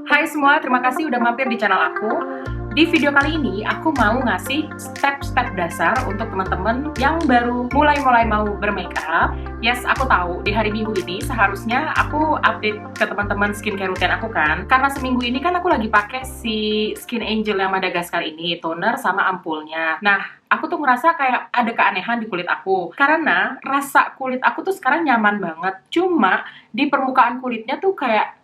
Hai semua, terima kasih udah mampir di channel aku. Di video kali ini, aku mau ngasih step-step dasar untuk teman-teman yang baru mulai mau bermakeup. Yes, aku tahu, di hari Minggu ini seharusnya aku update ke teman-teman skincare rutin aku kan. Karena seminggu ini kan aku lagi pakai si Skin Angel yang Madagascar ini, toner sama ampulnya. Nah, aku tuh ngerasa kayak ada keanehan di kulit aku. Karena rasa kulit aku tuh sekarang nyaman banget. Cuma di permukaan kulitnya tuh kayak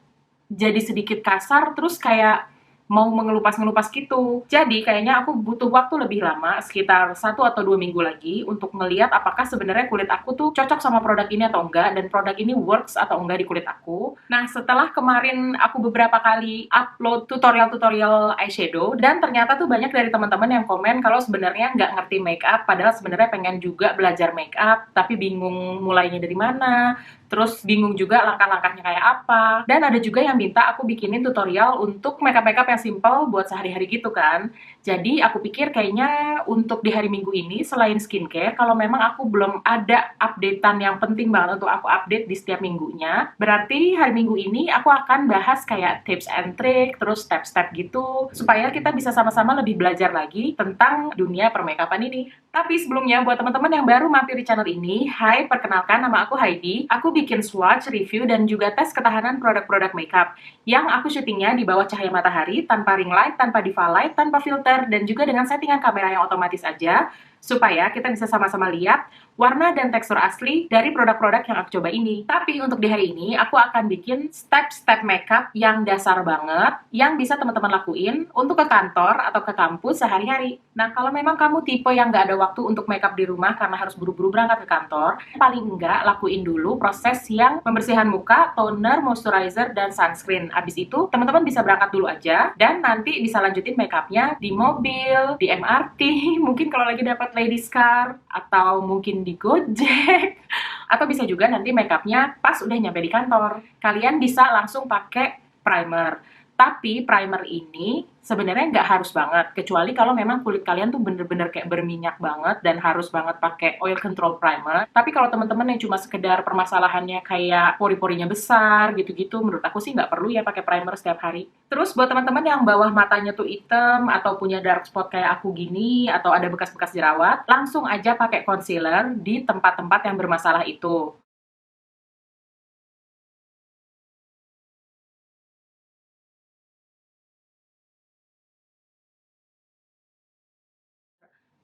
jadi sedikit kasar, terus kayak mau mengelupas-ngelupas gitu. Jadi kayaknya aku butuh waktu lebih lama, sekitar 1 atau 2 minggu lagi, untuk ngeliat apakah sebenarnya kulit aku tuh cocok sama produk ini atau enggak, dan produk ini works atau enggak di kulit aku. Nah, setelah kemarin aku beberapa kali upload tutorial-tutorial eyeshadow, dan ternyata tuh banyak dari teman-teman yang komen kalau sebenarnya nggak ngerti makeup, padahal sebenarnya pengen juga belajar makeup, tapi bingung mulainya dari mana, terus bingung juga langkah-langkahnya kayak apa. Dan ada juga yang minta aku bikinin tutorial untuk makeup-makeup yang simple buat sehari-hari gitu kan. Jadi aku pikir kayaknya untuk di hari Minggu ini, selain skincare, kalau memang aku belum ada updatean yang penting banget untuk aku update di setiap minggunya, berarti hari Minggu ini aku akan bahas kayak tips and trick, terus step-step gitu, supaya kita bisa sama-sama lebih belajar lagi tentang dunia permakeupan ini. Tapi sebelumnya, buat teman-teman yang baru mampir di channel ini, hai, perkenalkan, nama aku Heidi. Aku bikin swatch, review, dan juga tes ketahanan produk-produk makeup yang aku syutingnya di bawah cahaya matahari, tanpa ring light, tanpa diva light, tanpa filter, dan juga dengan settingan kamera yang otomatis aja, supaya kita bisa sama-sama lihat warna dan tekstur asli dari produk-produk yang aku coba ini. Tapi untuk di hari ini, aku akan bikin step-step makeup yang dasar banget, yang bisa teman-teman lakuin untuk ke kantor atau ke kampus sehari-hari. Nah, kalau memang kamu tipe yang nggak ada waktu untuk makeup di rumah karena harus buru-buru berangkat ke kantor, paling enggak lakuin dulu proses yang pembersihan muka, toner, moisturizer, dan sunscreen. Abis itu, teman-teman bisa berangkat dulu aja, dan nanti bisa lanjutin makeupnya di mobil, di MRT, mungkin kalau lagi dapat ladies car, atau mungkin di Gojek, atau bisa juga nanti makeupnya pas udah nyampe di kantor. Kalian bisa langsung pakai primer. Tapi primer ini sebenarnya nggak harus banget, kecuali kalau memang kulit kalian tuh bener-bener kayak berminyak banget dan harus banget pakai oil control primer. Tapi kalau teman-teman yang cuma sekedar permasalahannya kayak pori-porinya besar gitu-gitu, menurut aku sih nggak perlu ya pakai primer setiap hari. Terus buat teman-teman yang bawah matanya tuh hitam atau punya dark spot kayak aku gini, atau ada bekas-bekas jerawat, langsung aja pakai concealer di tempat-tempat yang bermasalah itu.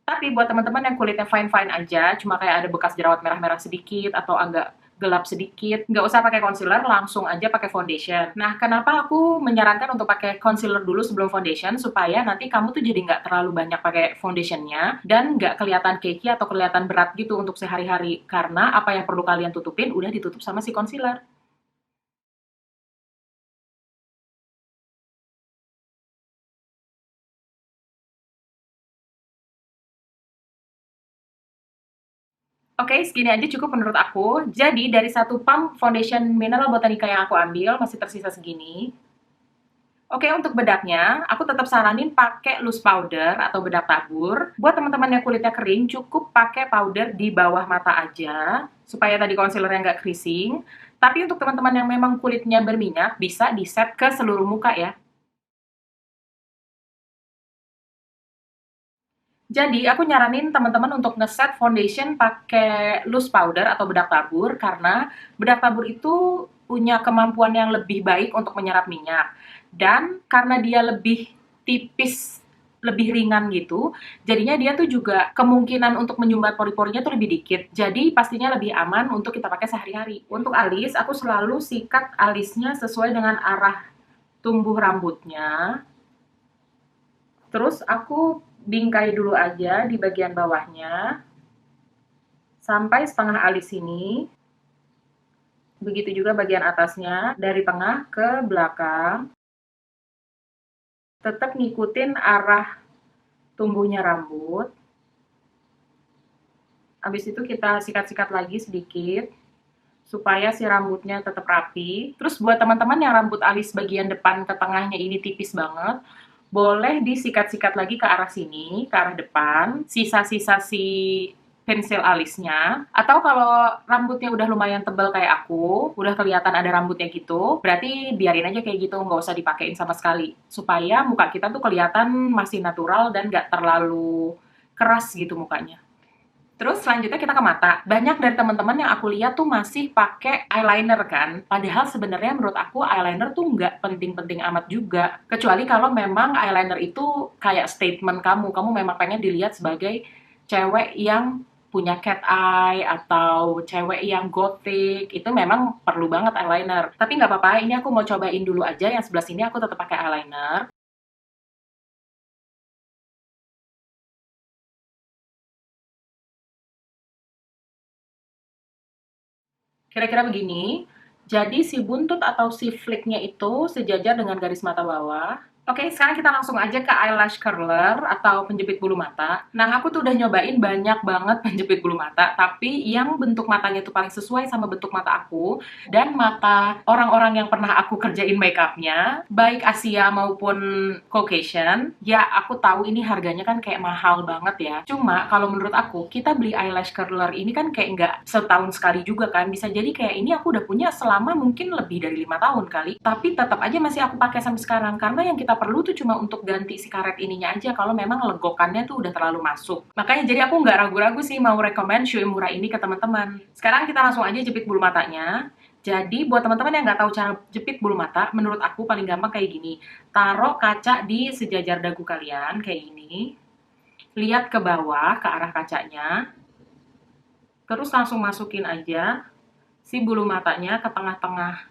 Tapi buat teman-teman yang kulitnya fine-fine aja, cuma kayak ada bekas jerawat merah-merah sedikit atau agak gelap sedikit, nggak usah pakai concealer, langsung aja pakai foundation. Nah, kenapa aku menyarankan untuk pakai concealer dulu sebelum foundation? Supaya nanti kamu tuh jadi nggak terlalu banyak pakai foundationnya, dan nggak kelihatan cakey atau kelihatan berat gitu untuk sehari-hari. Karena apa yang perlu kalian tutupin, udah ditutup sama si concealer. Oke, segini aja cukup menurut aku. Jadi, dari satu pump foundation Mineral Botanica yang aku ambil, masih tersisa segini. Oke, untuk bedaknya, aku tetap saranin pakai loose powder atau bedak tabur. Buat teman-teman yang kulitnya kering, cukup pakai powder di bawah mata aja, supaya tadi concealernya nggak keriting. Tapi untuk teman-teman yang memang kulitnya berminyak, bisa di-set ke seluruh muka ya. Jadi, aku nyaranin teman-teman untuk ngeset foundation pakai loose powder atau bedak tabur, karena bedak tabur itu punya kemampuan yang lebih baik untuk menyerap minyak. Dan karena dia lebih tipis, lebih ringan gitu, jadinya dia tuh juga kemungkinan untuk menyumbat pori-porinya tuh lebih dikit. Jadi pastinya lebih aman untuk kita pakai sehari-hari. Untuk alis, aku selalu sikat alisnya sesuai dengan arah tumbuh rambutnya. Terus aku bingkai dulu aja di bagian bawahnya sampai setengah alis ini. Begitu juga bagian atasnya, dari tengah ke belakang. Tetap ngikutin arah tumbuhnya rambut. Habis itu kita sikat-sikat lagi sedikit supaya si rambutnya tetap rapi. Terus buat teman-teman yang rambut alis bagian depan ke tengahnya ini tipis banget, boleh disikat-sikat lagi ke arah sini, ke arah depan. Sisa-sisa si pensil alisnya. Atau kalau rambutnya udah lumayan tebal kayak aku, udah kelihatan ada rambutnya gitu, berarti biarin aja kayak gitu, nggak usah dipakein sama sekali. Supaya muka kita tuh kelihatan masih natural dan nggak terlalu keras gitu mukanya. Terus selanjutnya kita ke mata. Banyak dari teman-teman yang aku lihat tuh masih pakai eyeliner kan. Padahal sebenarnya menurut aku eyeliner tuh nggak penting-penting amat juga. Kecuali kalau memang eyeliner itu kayak statement kamu. Kamu memang pengen dilihat sebagai cewek yang punya cat eye atau cewek yang gothic. Itu memang perlu banget eyeliner. Tapi nggak apa-apa, ini aku mau cobain dulu aja. Yang sebelah sini aku tetap pakai eyeliner. Kira-kira begini, jadi si buntut atau si flicknya itu sejajar dengan garis mata bawah. Oke, sekarang kita langsung aja ke eyelash curler atau penjepit bulu mata. Nah, aku tuh udah nyobain banyak banget penjepit bulu mata, tapi yang bentuk matanya tuh paling sesuai sama bentuk mata aku dan mata orang-orang yang pernah aku kerjain makeupnya, baik Asia maupun Caucasian, ya aku tahu ini harganya kan kayak mahal banget ya. Cuma kalau menurut aku, kita beli eyelash curler ini kan kayak nggak setahun sekali juga kan. Bisa jadi kayak ini aku udah punya selama mungkin lebih dari 5 tahun kali. Tapi tetap aja masih aku pakai sampai sekarang. Karena yang kita perlu tuh cuma untuk ganti si karet ininya aja kalau memang legokannya tuh udah terlalu masuk. Makanya jadi aku nggak ragu-ragu sih mau rekomend Shui murah ini ke teman-teman. Sekarang kita langsung aja jepit bulu matanya. Jadi buat teman-teman yang nggak tahu cara jepit bulu mata, menurut aku paling gampang kayak gini. Taruh kaca di sejajar dagu kalian kayak gini. Lihat ke bawah ke arah kacanya. Terus langsung masukin aja si bulu matanya ke tengah-tengah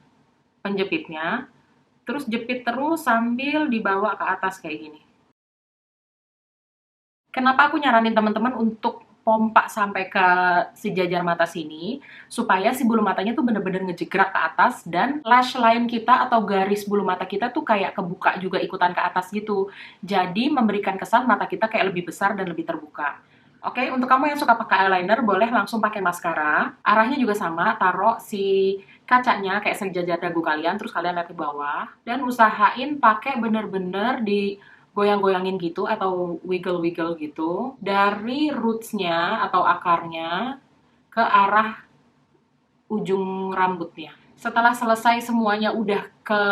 penjepitnya. Terus jepit terus sambil dibawa ke atas kayak gini. Kenapa aku nyaranin teman-teman untuk pompa sampai ke sejajar mata sini, supaya si bulu matanya tuh bener-bener ngejegrak ke atas dan lash line kita atau garis bulu mata kita tuh kayak kebuka juga ikutan ke atas gitu. Jadi memberikan kesan mata kita kayak lebih besar dan lebih terbuka. Oke, untuk kamu yang suka pakai eyeliner, boleh langsung pakai maskara. Arahnya juga sama, taruh si kacanya kayak sejajar dagu kalian, terus kalian lihat ke bawah. Dan usahain pakai bener-bener di goyang-goyangin gitu atau wiggle-wiggle gitu dari rootsnya atau akarnya ke arah ujung rambutnya. Setelah selesai semuanya udah ke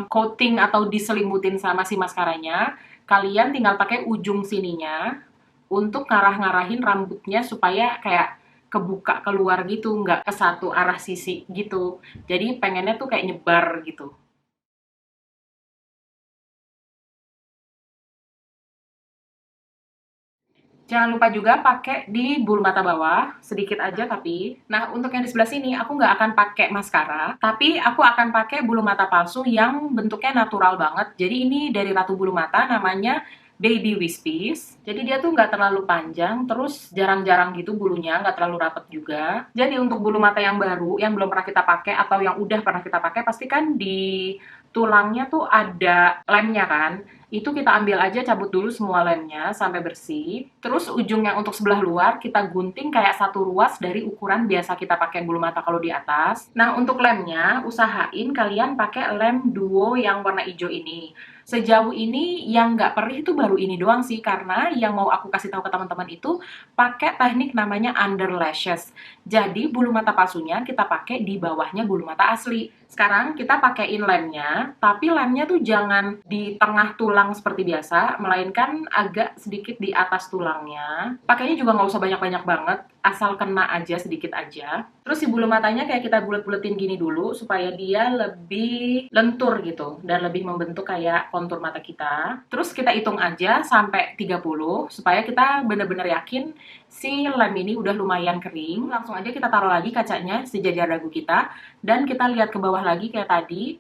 coating atau diselimutin sama si maskaranya, kalian tinggal pakai ujung sininya untuk ngarah-ngarahin rambutnya supaya kayak kebuka keluar gitu, nggak ke satu arah sisi gitu. Jadi pengennya tuh kayak nyebar gitu. Jangan lupa juga pakai di bulu mata bawah, sedikit aja tapi. Nah, untuk yang di sebelah sini, aku nggak akan pakai maskara, tapi aku akan pakai bulu mata palsu yang bentuknya natural banget. Jadi ini dari Ratu Bulu Mata, namanya Baby Wispies. Jadi dia tuh nggak terlalu panjang, terus jarang-jarang gitu bulunya, nggak terlalu rapet juga. Jadi untuk bulu mata yang baru, yang belum pernah kita pakai, atau yang udah pernah kita pakai, pastikan di tulangnya tuh ada lemnya kan. Itu kita ambil aja, cabut dulu semua lemnya sampai bersih. Terus ujung yang untuk sebelah luar kita gunting kayak satu ruas dari ukuran biasa kita pakai bulu mata kalau di atas. Nah, untuk lemnya usahain kalian pakai lem duo yang warna hijau ini. Sejauh ini yang nggak perih itu baru ini doang sih, karena yang mau aku kasih tahu ke teman-teman itu pakai teknik namanya under lashes. Jadi bulu mata palsunya kita pakai di bawahnya bulu mata asli. Sekarang kita pakaiin lemnya, tapi lemnya tuh jangan di tengah tulang seperti biasa, melainkan agak sedikit di atas tulangnya. Pakainya juga nggak usah banyak-banyak banget, asal kena aja sedikit aja. Terus si bulu matanya kayak kita bulet-buletin gini dulu, supaya dia lebih lentur gitu, dan lebih membentuk kayak kontur mata kita. Terus kita hitung aja sampai 30, supaya kita bener-bener yakin si lem ini udah lumayan kering. Langsung aja kita taruh lagi kacanya sejajar dagu kita, dan kita lihat ke bawah lagi kayak tadi.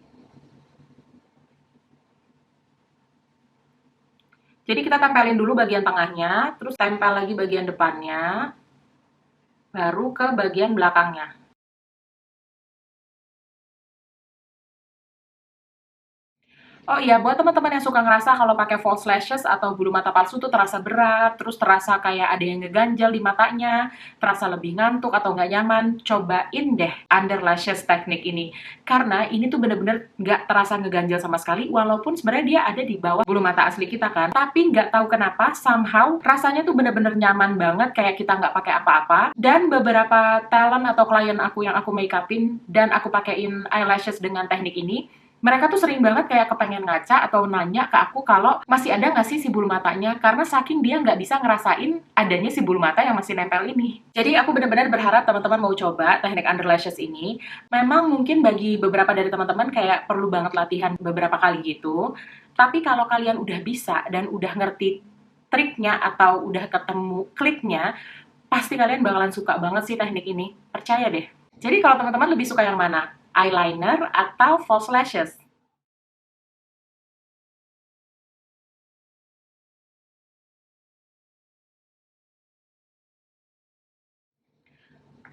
Jadi kita tempelin dulu bagian tengahnya, terus tempel lagi bagian depannya, baru ke bagian belakangnya. Oh iya, buat teman-teman yang suka ngerasa kalau pakai false lashes atau bulu mata palsu tuh terasa berat, terus terasa kayak ada yang ngeganjel di matanya, terasa lebih ngantuk atau nggak nyaman, cobain deh under lashes teknik ini. Karena ini tuh bener-bener nggak terasa ngeganjel sama sekali, walaupun sebenarnya dia ada di bawah bulu mata asli kita kan. Tapi nggak tahu kenapa, somehow rasanya tuh bener-bener nyaman banget, kayak kita nggak pakai apa-apa. Dan beberapa talent atau klien aku yang aku make upin dan aku pakein eyelashes dengan teknik ini, mereka tuh sering banget kayak kepengen ngaca atau nanya ke aku kalau masih ada nggak sih si bulu matanya, karena saking dia nggak bisa ngerasain adanya si bulu mata yang masih nempel ini. Jadi aku benar-benar berharap teman-teman mau coba teknik under lashes ini. Memang mungkin bagi beberapa dari teman-teman kayak perlu banget latihan beberapa kali gitu, tapi kalau kalian udah bisa dan udah ngerti triknya atau udah ketemu kliknya, pasti kalian bakalan suka banget sih teknik ini. Percaya deh. Jadi kalau teman-teman lebih suka yang mana? Eyeliner atau false lashes?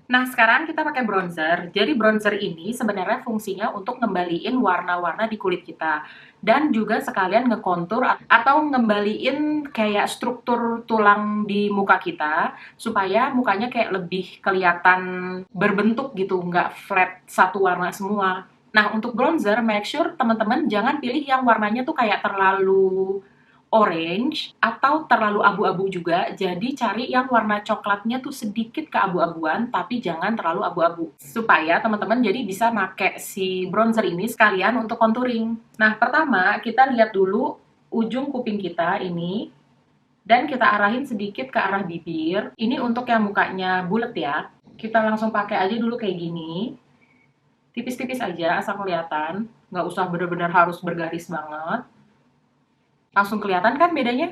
Nah, sekarang kita pakai bronzer. Jadi bronzer ini sebenarnya fungsinya untuk ngembaliin warna-warna di kulit kita. Dan juga sekalian ngekontur atau ngembaliin kayak struktur tulang di muka kita, supaya mukanya kayak lebih kelihatan berbentuk gitu, nggak flat satu warna semua. Nah, untuk bronzer, make sure teman-teman jangan pilih yang warnanya tuh kayak terlalu orange atau terlalu abu-abu juga. Jadi cari yang warna coklatnya tuh sedikit keabu-abuan, tapi jangan terlalu abu-abu. Supaya teman-teman jadi bisa pakai si bronzer ini sekalian untuk contouring. Nah, pertama kita lihat dulu ujung kuping kita ini, dan kita arahin sedikit ke arah bibir. Ini untuk yang mukanya bulat ya. Kita langsung pakai aja dulu kayak gini. Tipis-tipis aja, asal kelihatan. Nggak usah bener-bener harus bergaris banget. Langsung kelihatan kan bedanya?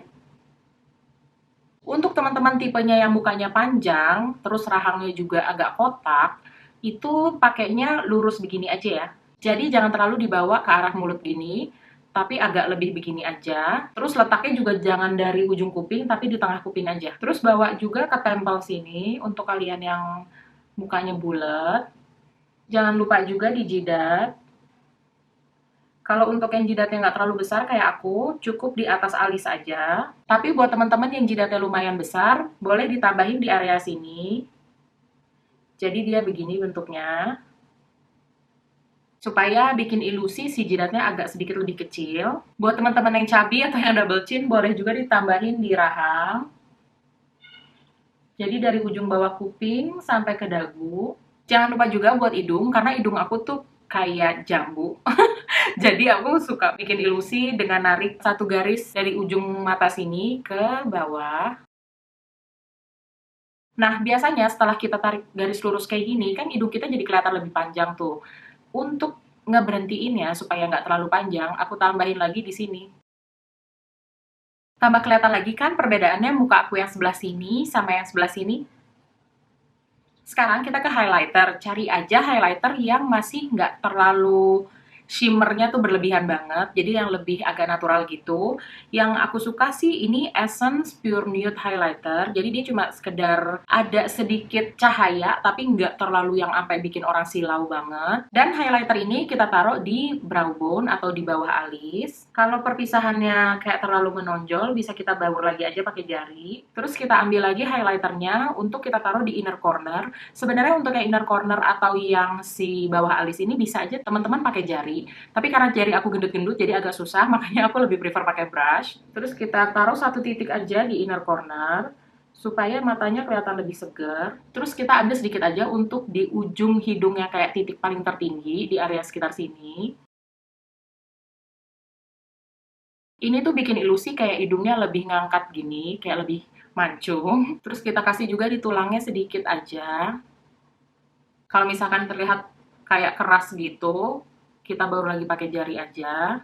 Untuk teman-teman tipenya yang mukanya panjang, terus rahangnya juga agak kotak, itu pakainya lurus begini aja ya. Jadi jangan terlalu dibawa ke arah mulut gini, tapi agak lebih begini aja. Terus letaknya juga jangan dari ujung kuping, tapi di tengah kuping aja. Terus bawa juga ke tempel sini, untuk kalian yang mukanya bulat. Jangan lupa juga di jidat. Kalau untuk yang jidatnya nggak terlalu besar kayak aku, cukup di atas alis aja. Tapi buat teman-teman yang jidatnya lumayan besar, boleh ditambahin di area sini. Jadi dia begini bentuknya. Supaya bikin ilusi si jidatnya agak sedikit lebih kecil. Buat teman-teman yang cabi atau yang double chin, boleh juga ditambahin di rahang. Jadi dari ujung bawah kuping sampai ke dagu. Jangan lupa juga buat hidung, karena hidung aku tuh kayak jambu. Jadi aku suka bikin ilusi dengan narik satu garis dari ujung mata sini ke bawah. Nah, biasanya setelah kita tarik garis lurus kayak gini, kan hidung kita jadi kelihatan lebih panjang tuh. Untuk ngeberhentiin ya, supaya nggak terlalu panjang, aku tambahin lagi di sini. Tambah kelihatan lagi kan perbedaannya muka aku yang sebelah sini sama yang sebelah sini? Sekarang kita ke highlighter. Cari aja highlighter yang masih nggak terlalu shimmernya tuh berlebihan banget, jadi yang lebih agak natural gitu. Yang aku suka sih ini Essence Pure Nude Highlighter, jadi dia cuma sekedar ada sedikit cahaya, tapi nggak terlalu yang sampai bikin orang silau banget. Dan highlighter ini kita taruh di brow bone atau di bawah alis. Kalau perpisahannya kayak terlalu menonjol, bisa kita baur lagi aja pakai jari. Terus kita ambil lagi highlighternya untuk kita taruh di inner corner. Sebenarnya untuk yang inner corner atau yang si bawah alis ini bisa aja teman-teman pakai jari. Tapi karena jari aku gendut-gendut jadi agak susah, makanya aku lebih prefer pakai brush. Terus kita taruh satu titik aja di inner corner supaya matanya kelihatan lebih segar. Terus kita ambil sedikit aja untuk di ujung hidungnya, kayak titik paling tertinggi di area sekitar sini. Ini tuh bikin ilusi kayak hidungnya lebih ngangkat gini, kayak lebih mancung. Terus kita kasih juga di tulangnya sedikit aja. Kalau misalkan terlihat kayak keras gitu, kita baru lagi pakai jari aja.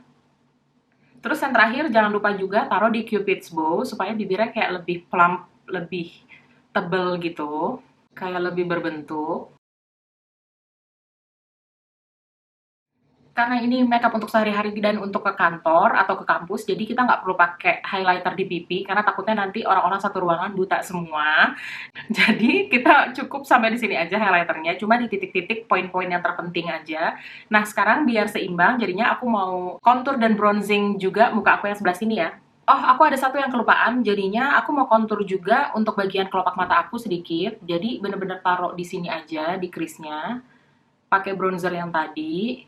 Terus yang terakhir jangan lupa juga taruh di Cupid's bow supaya bibirnya kayak lebih plump, lebih tebel gitu, kayak lebih berbentuk. Karena ini makeup untuk sehari-hari dan untuk ke kantor atau ke kampus, jadi kita nggak perlu pakai highlighter di pipi, karena takutnya nanti orang-orang satu ruangan buta semua. Jadi kita cukup sampai di sini aja highlighternya, cuma di titik-titik poin-poin yang terpenting aja. Nah sekarang biar seimbang, jadinya aku mau contour dan bronzing juga muka aku yang sebelah sini ya. Oh, aku ada satu yang kelupaan, jadinya aku mau contour juga untuk bagian kelopak mata aku sedikit. Jadi bener-bener taruh di sini aja, di crease-nya. Pakai bronzer yang tadi.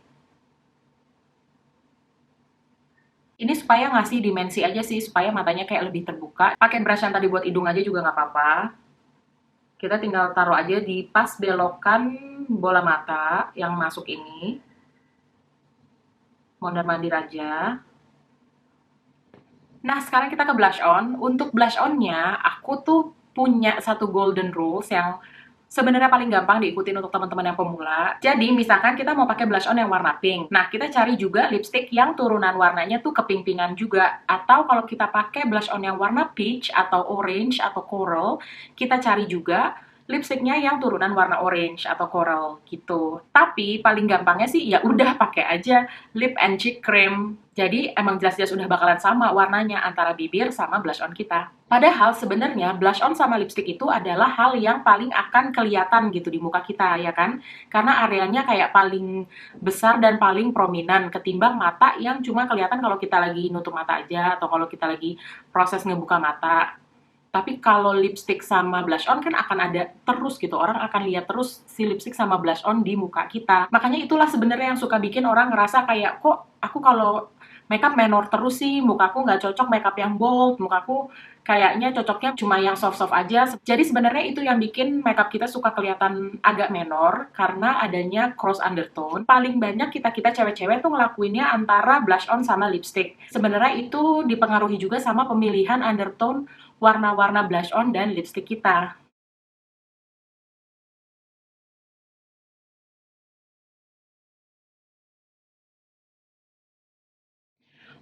Ini supaya ngasih dimensi aja sih, supaya matanya kayak lebih terbuka. Pakai brush yang tadi buat hidung aja juga nggak apa-apa. Kita tinggal taruh aja di pas belokan bola mata yang masuk ini. Mondar-mandir aja. Nah, sekarang kita ke blush on. Untuk blush on-nya, aku tuh punya satu golden rules yang sebenarnya paling gampang diikutin untuk teman-teman yang pemula. Jadi, misalkan kita mau pakai blush on yang warna pink. Nah, kita cari juga lipstick yang turunan warnanya tuh kepink-pinkan juga. Atau kalau kita pakai blush on yang warna peach atau orange atau coral, kita cari juga lipsticknya yang turunan warna orange atau coral gitu. Tapi paling gampangnya sih ya udah pakai aja lip and cheek cream. Jadi emang jelas-jelas udah bakalan sama warnanya antara bibir sama blush on kita. Padahal sebenarnya blush on sama lipstick itu adalah hal yang paling akan kelihatan gitu di muka kita ya kan? Karena areanya kayak paling besar dan paling prominent ketimbang mata yang cuma kelihatan kalau kita lagi nutup mata aja atau kalau kita lagi proses ngebuka mata. Tapi kalau lipstick sama blush on kan akan ada terus gitu. Orang akan lihat terus si lipstick sama blush on di muka kita. Makanya itulah sebenarnya yang suka bikin orang ngerasa kayak, kok aku kalau makeup menor terus sih, mukaku nggak cocok makeup yang bold, mukaku kayaknya cocoknya cuma yang soft-soft aja. Jadi sebenarnya itu yang bikin makeup kita suka kelihatan agak menor, karena adanya cross undertone. Paling banyak kita-kita cewek-cewek tuh ngelakuinnya antara blush on sama lipstick. Sebenarnya itu dipengaruhi juga sama pemilihan undertone warna-warna blush on dan lipstick kita.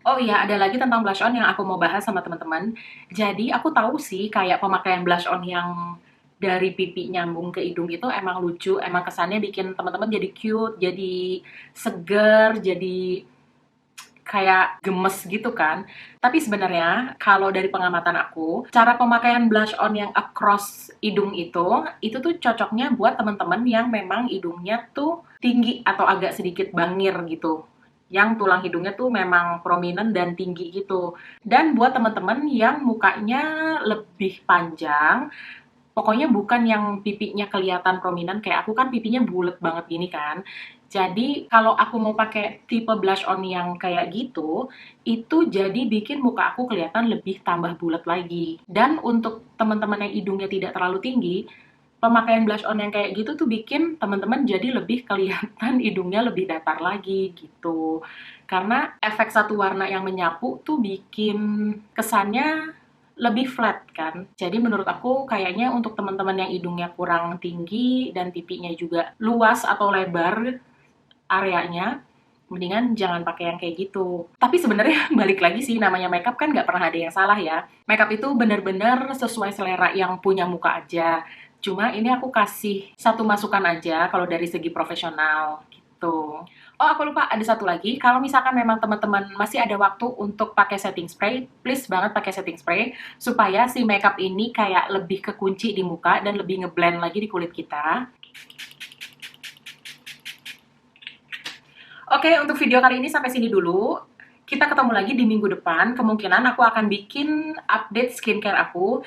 Oh iya, ada lagi tentang blush on yang aku mau bahas sama teman-teman. Jadi aku tahu sih kayak pemakaian blush on yang dari pipi nyambung ke hidung itu emang lucu, emang kesannya bikin teman-teman jadi cute, jadi seger, jadi kayak gemes gitu kan. Tapi sebenarnya kalau dari pengamatan aku, cara pemakaian blush on yang across hidung itu tuh cocoknya buat teman-teman yang memang hidungnya tuh tinggi atau agak sedikit bangir gitu. Yang tulang hidungnya tuh memang prominent dan tinggi gitu. Dan buat teman-teman yang mukanya lebih panjang, pokoknya bukan yang pipinya kelihatan prominent, kayak aku kan pipinya bulat banget gini kan. Jadi kalau aku mau pakai tipe blush on yang kayak gitu, itu jadi bikin muka aku kelihatan lebih tambah bulat lagi. Dan untuk teman-teman yang hidungnya tidak terlalu tinggi, pemakaian blush on yang kayak gitu tuh bikin teman-teman jadi lebih kelihatan hidungnya lebih datar lagi gitu. Karena efek satu warna yang menyapu tuh bikin kesannya lebih flat kan. Jadi menurut aku kayaknya untuk teman-teman yang hidungnya kurang tinggi dan pipinya juga luas atau lebar areanya, mendingan jangan pakai yang kayak gitu. Tapi sebenarnya balik lagi sih, namanya makeup kan nggak pernah ada yang salah ya. Makeup itu bener-bener sesuai selera yang punya muka aja. Cuma ini aku kasih satu masukan aja kalau dari segi profesional gitu. Oh, aku lupa ada satu lagi. Kalau misalkan memang teman-teman masih ada waktu untuk pakai setting spray, please banget pakai setting spray supaya si makeup ini kayak lebih kekunci di muka dan lebih ngeblend lagi di kulit kita. Oke, untuk video kali ini sampai sini dulu. Kita ketemu lagi di minggu depan. Kemungkinan aku akan bikin update skincare aku.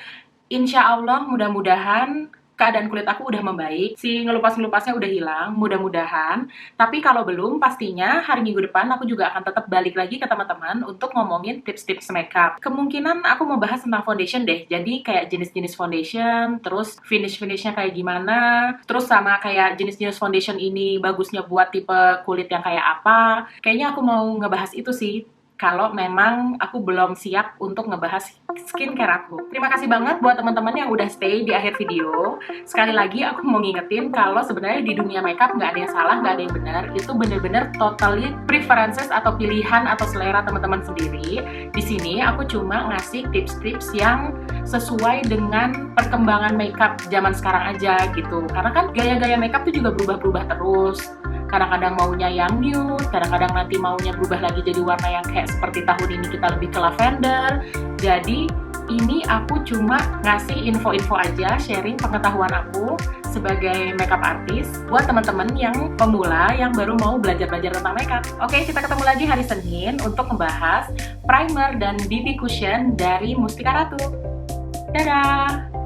Insya Allah, mudah-mudahan keadaan kulit aku udah membaik, si ngelupas-ngelupasnya udah hilang, mudah-mudahan. Tapi kalau belum, pastinya hari Minggu depan aku juga akan tetap balik lagi ke teman-teman untuk ngomongin tips-tips makeup. Kemungkinan aku mau bahas tentang foundation deh, jadi kayak jenis-jenis foundation, terus finish-finishnya kayak gimana, terus sama kayak jenis-jenis foundation ini bagusnya buat tipe kulit yang kayak apa. Kayaknya aku mau ngebahas itu sih, kalau memang aku belum siap untuk ngebahas skincare aku. Terima kasih banget buat teman-teman yang udah stay di akhir video. Sekali lagi aku mau ngingetin kalau sebenarnya di dunia makeup nggak ada yang salah, nggak ada yang benar. Itu bener-bener totally preferences atau pilihan atau selera teman-teman sendiri. Di sini aku cuma ngasih tips-tips yang sesuai dengan perkembangan makeup zaman sekarang aja gitu. Karena kan gaya-gaya makeup tuh juga berubah-berubah terus. kadang-kadang maunya yang nude, kadang-kadang nanti maunya berubah lagi jadi warna yang kayak seperti tahun ini kita lebih ke lavender. Jadi ini aku cuma ngasih info-info aja, sharing pengetahuan aku sebagai makeup artist buat teman-teman yang pemula yang baru mau belajar-belajar tentang makeup. Oke, kita ketemu lagi hari Senin untuk membahas primer dan BB cushion dari Mustika Ratu. Dadah!